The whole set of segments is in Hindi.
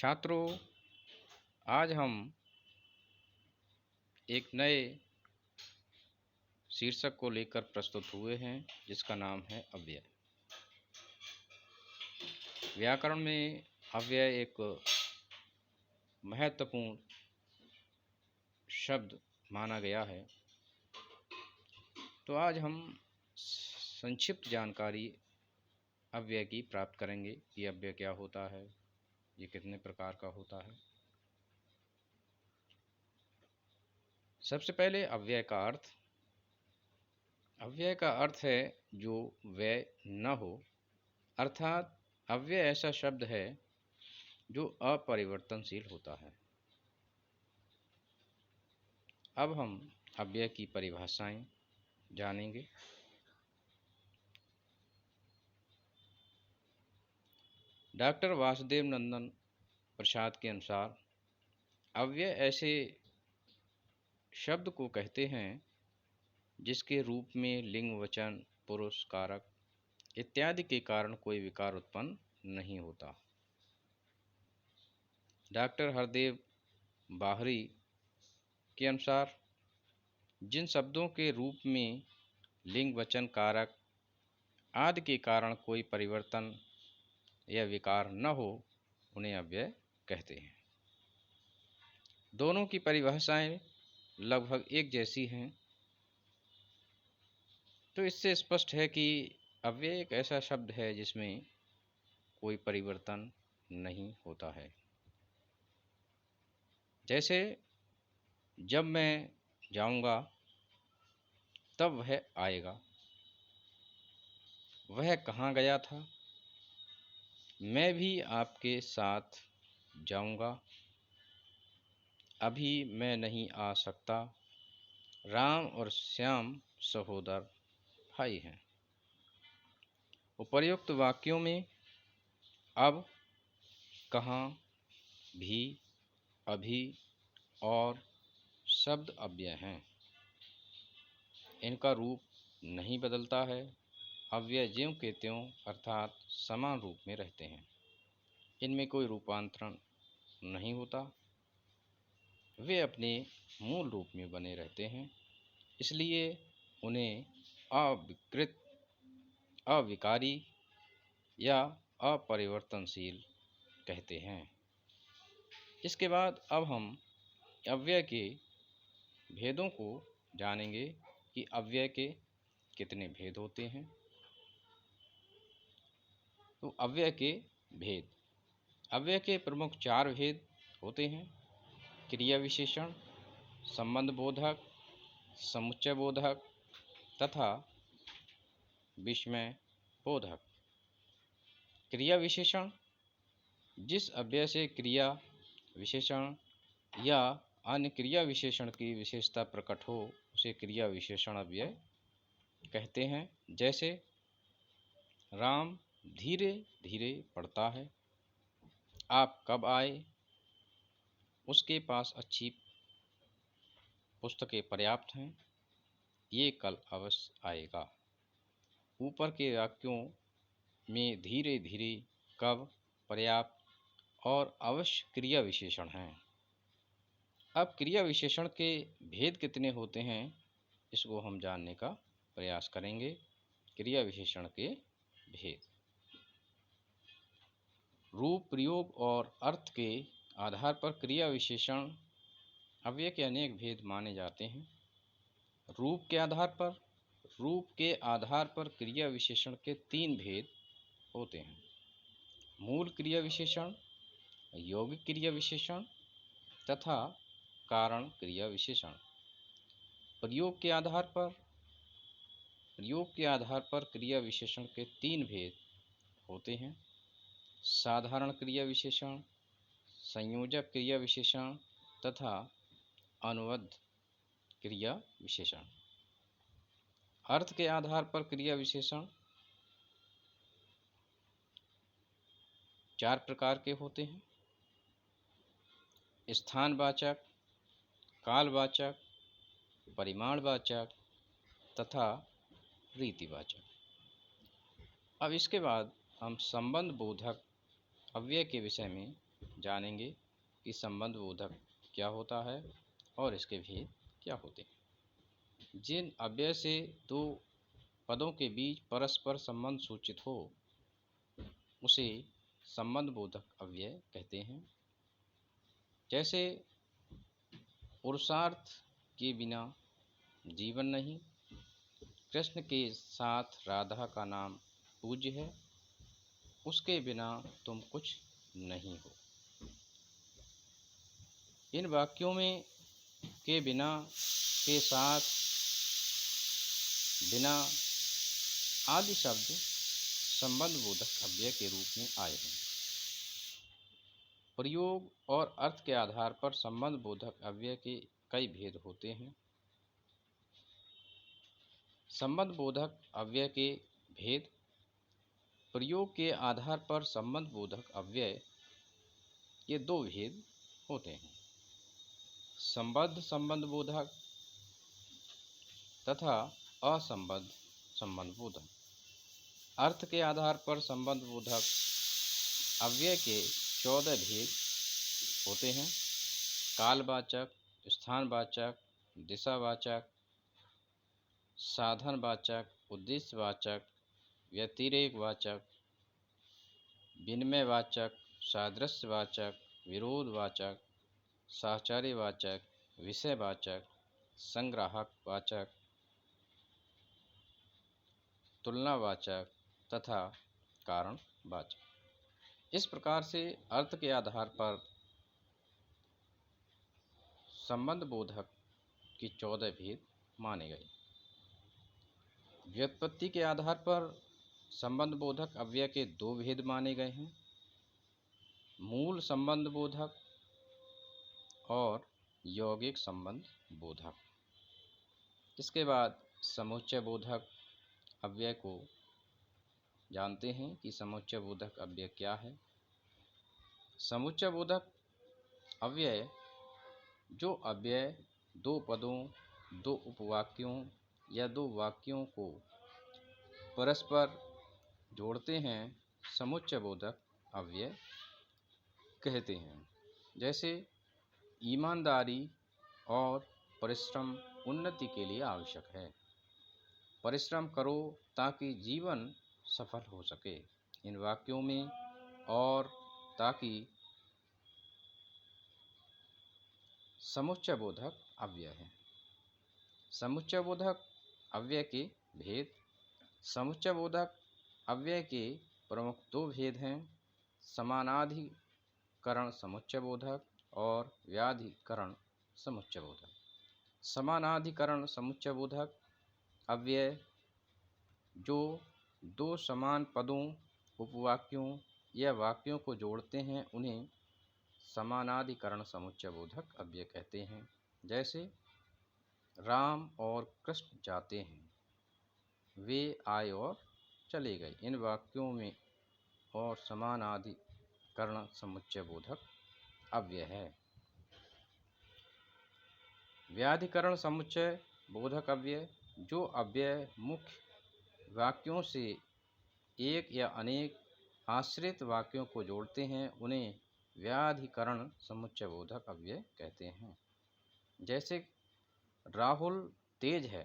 छात्रों, आज हम एक नए शीर्षक को लेकर प्रस्तुत हुए हैं जिसका नाम है अव्यय। व्याकरण में अव्यय एक महत्वपूर्ण शब्द माना गया है। तो आज हम संक्षिप्त जानकारी अव्यय की प्राप्त करेंगे कि अव्यय क्या होता है, ये कितने प्रकार का होता है। सबसे पहले अव्यय का अर्थ। अव्यय का अर्थ है जो व्यय न हो, अर्थात अव्यय ऐसा शब्द है जो अपरिवर्तनशील होता है। अब हम अव्यय की परिभाषाएं जानेंगे। डॉक्टर वासुदेव नंदन प्रसाद के अनुसार अव्यय ऐसे शब्द को कहते हैं जिसके रूप में लिंग, वचन, पुरुष, कारक इत्यादि के कारण कोई विकार उत्पन्न नहीं होता। डॉक्टर हरदेव बाहरी के अनुसार जिन शब्दों के रूप में लिंग, वचन, कारक आदि के कारण कोई परिवर्तन या विकार न हो उन्हें अव्यय कहते हैं। दोनों की परिभाषाएं लगभग एक जैसी हैं। तो इससे स्पष्ट है कि अव्यय एक ऐसा शब्द है जिसमें कोई परिवर्तन नहीं होता है। जैसे जब मैं जाऊंगा तब वह आएगा, वह कहाँ गया था, मैं भी आपके साथ जाऊंगा, अभी मैं नहीं आ सकता, राम और श्याम सहोदर भाई हैं। उपर्युक्त वाक्यों में अब, कहाँ, भी, अभी और शब्द अव्यय हैं। इनका रूप नहीं बदलता है। अव्यय ज्यों के त्यों अर्थात समान रूप में रहते हैं। इनमें कोई रूपांतरण नहीं होता। वे अपने मूल रूप में बने रहते हैं, इसलिए उन्हें अविकृत, अविकारी या अपरिवर्तनशील कहते हैं। इसके बाद अब हम अव्यय के भेदों को जानेंगे कि अव्यय के कितने भेद होते हैं। तो अव्यय के भेद। अव्यय के प्रमुख 4 भेद होते हैं: क्रिया विशेषण, संबंध बोधक, समुच्चय बोधक तथा विस्मय बोधक। क्रिया विशेषण: जिस अव्यय से क्रिया विशेषण या अन्य क्रिया विशेषण की विशेषता प्रकट हो उसे क्रिया विशेषण अव्यय कहते हैं। जैसे राम धीरे धीरे पढ़ता है, आप कब आए, उसके पास अच्छी पुस्तकें पर्याप्त हैं, ये कल अवश्य आएगा। ऊपर के वाक्यों में धीरे धीरे, कब, पर्याप्त और अवश्य क्रिया विशेषण हैं। अब क्रिया विशेषण के भेद कितने होते हैं इसको हम जानने का प्रयास करेंगे। क्रिया विशेषण के भेद। रूप, प्रयोग और अर्थ के आधार पर क्रिया विशेषण अव्यय के अनेक भेद माने जाते हैं। रूप के आधार पर क्रिया विशेषण के 3 भेद होते हैं: मूल क्रिया विशेषण, यौगिक क्रिया विशेषण तथा कारण क्रिया विशेषण। प्रयोग के आधार पर क्रिया विशेषण के 3 भेद होते हैं: साधारण क्रिया विशेषण, संयोजक क्रिया विशेषण तथा अनुबंध क्रिया विशेषण। अर्थ के आधार पर क्रिया विशेषण 4 प्रकार के होते हैं: स्थानवाचक, कालवाचक, परिमाणवाचक तथा रीतिवाचक। अब इसके बाद हम संबंध बोधक अव्यय के विषय में जानेंगे कि संबंध बोधक क्या होता है और इसके भेद क्या होते हैं। जिन अव्यय से दो पदों के बीच परस्पर संबंध सूचित हो उसे संबंध बोधक अव्यय कहते हैं। जैसे पुरुषार्थ के बिना जीवन नहीं, कृष्ण के साथ राधा का नाम पूज्य है, उसके बिना तुम कुछ नहीं हो। इन वाक्यों में के बिना, के साथ, बिना आदि शब्द संबंध बोधक अव्यय के रूप में आए हैं। प्रयोग और अर्थ के आधार पर संबंध बोधक अव्यय के कई भेद होते हैं। संबंध बोधक अव्यय के भेद। प्रयोग के आधार पर संबंध बोधक अव्यय के दो भेद होते हैं, संबद्ध संबंध बोधक तथा असंबद्ध संबंध बोधक। अर्थ के आधार पर संबंध बोधक अव्यय के 14 भेद होते हैं, कालवाचक, स्थानवाचक, दिशावाचक, साधनवाचक, उद्देश्यवाचक, व्यतिरेकवाचक, विनिमयवाचक, सादृश्यवाचक, विरोधवाचक, साहचर्यवाचक, विषयवाचक, संग्राहकवाचक, तुलनावाचक तथा कारणवाचक। इस प्रकार से अर्थ के आधार पर संबंध बोधक की 14 भेद माने गए। व्युत्पत्ति के आधार पर संबंध बोधक अव्यय के 2 भेद माने गए हैं, मूल संबंध बोधक और यौगिक संबंध बोधक। इसके बाद समुच्चय बोधक अव्यय को जानते हैं कि समुच्चय बोधक अव्यय क्या है। समुच्चय बोधक अव्यय जो अव्यय दो पदों, दो उपवाक्यों या दो वाक्यों को परस्पर जोड़ते हैं, समुच्चय बोधक अव्यय कहते हैं। जैसे ईमानदारी और परिश्रम उन्नति के लिए आवश्यक है। परिश्रम करो ताकि जीवन सफल हो सके। इन वाक्यों में और ताकि समुच्चय बोधक अव्यय है। समुच्चय बोधक अव्यय के भेद। समुच्चय बोधक अव्यय के प्रमुख 2 भेद हैं, समानाधिकरण समुच्चय बोधक और व्याधिकरण समुच्चय बोधक। समानाधिकरण समुच्चय बोधक अव्यय जो दो समान पदों, उपवाक्यों या वाक्यों को जोड़ते हैं उन्हें समानाधिकरण समुच्चय बोधक अव्यय कहते हैं। जैसे राम और कृष्ण जाते हैं, वे आए और चले गए। इन वाक्यों में और समानाधिकरण समुच्चय बोधक अव्यय है। व्याधिकरण समुच्चय बोधक अव्यय जो अव्यय मुख्य वाक्यों से एक या अनेक आश्रित वाक्यों को जोड़ते हैं उन्हें व्याधिकरण समुच्चय बोधक अव्यय कहते हैं। जैसे राहुल तेज है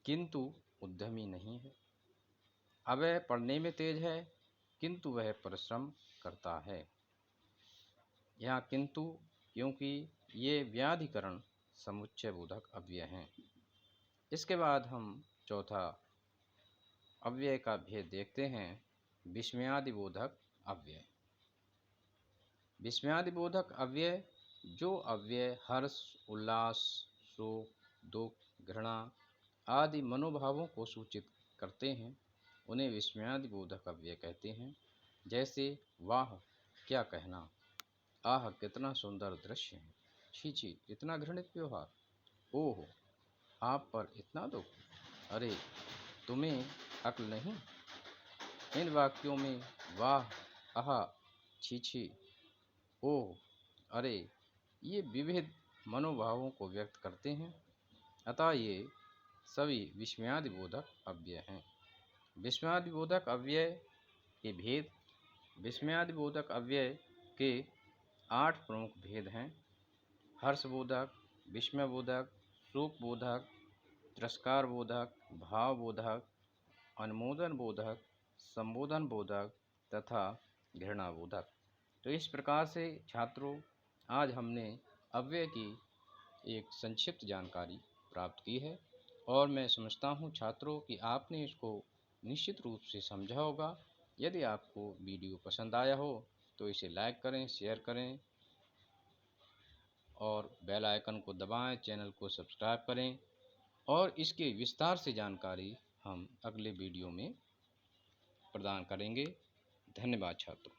किंतु उद्यमी नहीं है, अभय पढ़ने में तेज है किंतु वह परिश्रम करता है। यहाँ किंतु क्योंकि ये व्याधिकरण समुच्चय बोधक अव्यय हैं। इसके बाद हम चौथा अव्यय का भेद देखते हैं, विस्मयादि बोधक अव्यय। विस्मयादि बोधक अव्यय जो अव्यय हर्ष, उल्लास, शोक, दुख, घृणा आदि मनोभावों को सूचित करते हैं उन्हें विस्मयादि बोधक अव्यय कहते हैं। जैसे वाह क्या कहना, आह कितना सुंदर दृश्य है, छी छी कितना घृणित व्यवहार, ओह आप पर इतना दुख, अरे तुम्हें अक्ल नहीं। इन वाक्यों में वाह, आह, छी छी, ओह, अरे ये विविध मनोभावों को व्यक्त करते हैं, अतः ये सभी विस्मयादि बोधक अव्यय हैं। विस्मयादि बोधक अव्यय के भेद। विस्मयादि बोधक अव्यय के 8 प्रमुख भेद हैं। हर्षबोधक, विस्मयबोधक, शोकबोधक, तिरस्कारबोधक, भावबोधक, अनुमोदनबोधक, संबोधनबोधक तथा घृणाबोधक। तो इस प्रकार से छात्रों, आज हमने अव्यय की एक संक्षिप्त जानकारी प्राप्त की है और मैं समझता हूँ छात्रों कि आपने इसको निश्चित रूप से समझा होगा। यदि आपको वीडियो पसंद आया हो तो इसे लाइक करें, शेयर करें और बेल आइकन को दबाएं, चैनल को सब्सक्राइब करें और इसके विस्तार से जानकारी हम अगले वीडियो में प्रदान करेंगे। धन्यवाद छात्रों।